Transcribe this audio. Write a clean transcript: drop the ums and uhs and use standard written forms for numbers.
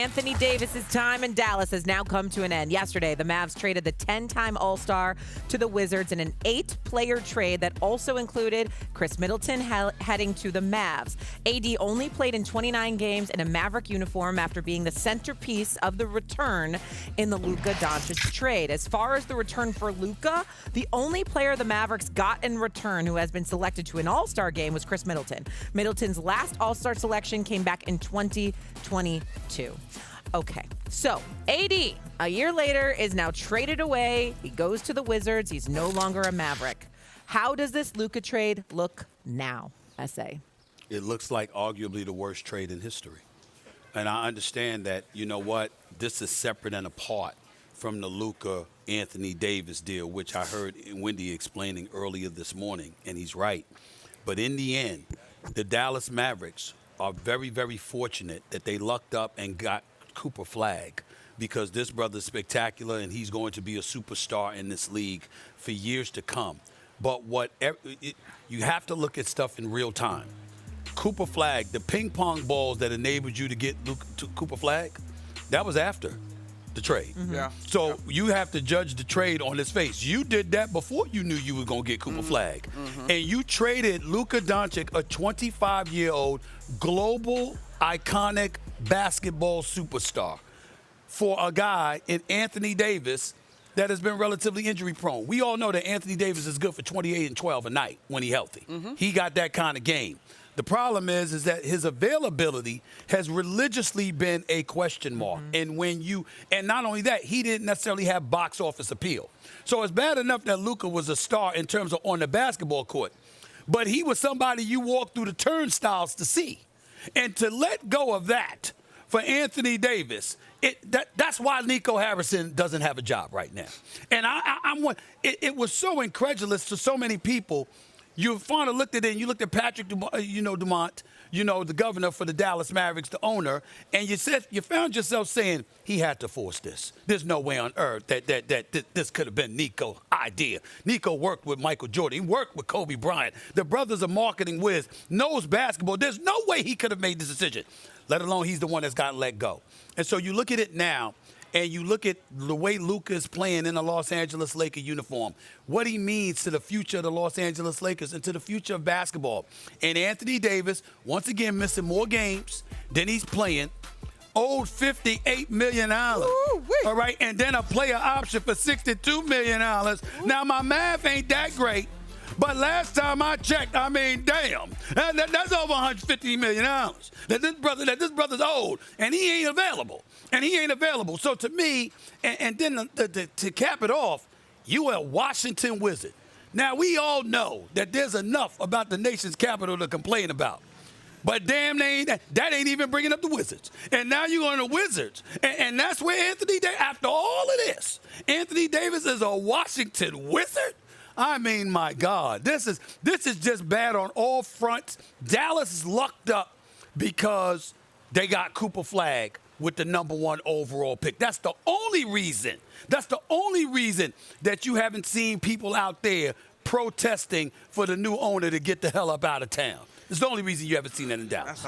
Anthony Davis's time in Dallas has now come to an end. Yesterday, the Mavs traded the 10-time All-Star to the Wizards in an 8-player trade that also included Chris Middleton heading to the Mavs. AD only played in 29 games in a Maverick uniform after being the centerpiece of the return in the Luka Doncic trade. As far as the return for Luka, the only player the Mavericks got in return who has been selected to an All-Star game was Chris Middleton. Middleton's last All-Star selection came back in 2022. Okay, so AD, a year later, is now traded away. He goes to the Wizards. He's no longer a Maverick. How does this Luka trade look now, S.A.? It looks like arguably the worst trade in history. And I understand that, you know what, this is separate and apart from the Luka Anthony Davis deal, which I heard Wendy explaining earlier this morning, and he's right. But in the end, the Dallas Mavericks are very, very fortunate that they lucked up and got Cooper Flagg, because this brother's spectacular and he's going to be a superstar in this league for years to come. But you have to look at stuff in real time. Cooper Flagg, the ping pong balls that enabled you to get Cooper Flagg, that was after the trade. Mm-hmm. Yeah. So you have to judge the trade on its face. You did that before you knew you were going to get Cooper Flagg. Mm-hmm. And you traded Luka Doncic, a 25-year-old global iconic basketball superstar, for a guy in Anthony Davis that has been relatively injury prone. We all know that Anthony Davis is good for 28 and 12 a night when he's healthy. Mm-hmm. He got that kind of game. The problem is that his availability has religiously been a question mark. Mm-hmm. And not only that, he didn't necessarily have box office appeal. So it's bad enough that Luka was a star in terms of on the basketball court, but he was somebody you walked through the turnstiles to see. And to let go of that for Anthony Davis, that's why Nico Harrison doesn't have a job right now. And it was so incredulous to so many people. You finally looked at it, and you looked at Patrick Dumont, the governor for the Dallas Mavericks, the owner, and you found yourself saying he had to force this. There's no way on earth that this could have been Nico's idea. Nico worked with Michael Jordan. He worked with Kobe Bryant. The brother's a marketing whiz, knows basketball. There's no way he could have made this decision, let alone he's the one that's gotten let go. And so you look at it now, and you look at the way Luka is playing in a Los Angeles Lakers uniform, what he means to the future of the Los Angeles Lakers and to the future of basketball. And Anthony Davis, once again, missing more games than he's playing, owed $58 million. All right, and then a player option for $62 million. Now, my math ain't that great, but last time I checked, I mean, damn, that's over $150 million that this brother's owed, and he ain't available. So to me, and then to cap it off, you are a Washington Wizard. Now, we all know that there's enough about the nation's capital to complain about. But damn, that ain't even bringing up the Wizards. And now you're going to the Wizards. And that's where Anthony Davis, after all of this, Anthony Davis is a Washington Wizard? I mean, my God, this is just bad on all fronts. Dallas is lucked up because they got Cooper Flagg with the #1 overall pick. That's the only reason. That you haven't seen people out there protesting for the new owner to get the hell up out of town. It's the only reason you haven't seen that in Dallas.